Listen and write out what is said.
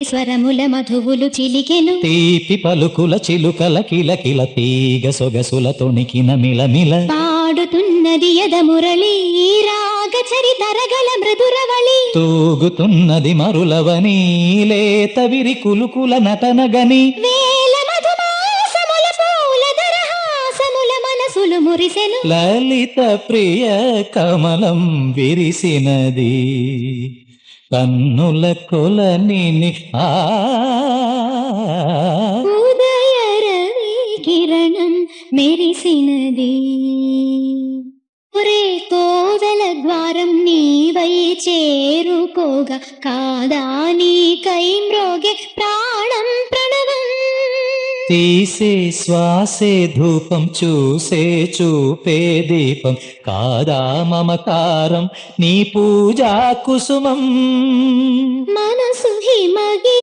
స్వరముల మధువులు చిలికెను తీపి పలుకుల చిలుకల కిలకిల తీగ సొగసుల తొణికిన మిలమిల పాడుతున్నది యదమురళి రాగ చరితరగల మృదురవళి తూగుతున్నది మరులవని లేత విరి కులుకుల నటనగని వేల మధుమాసముల పూల దరహాసముల మనసులు మురిసెను లలిత ప్రియ కమలం విరిసినది కన్నుల కొలని ఉదయ రవి కిరణం మెరిసినది ఒరే కోవెల ద్వారం నీవై చేరుకోగా కాదా నీకై మ్రోగే ప్రాణం ప్రణవం తీసే శ్వాసే ధూపం చూసే చూపే దీపం కాదా మమకారం నీ పూజా కుసుమం మనసు హిమగి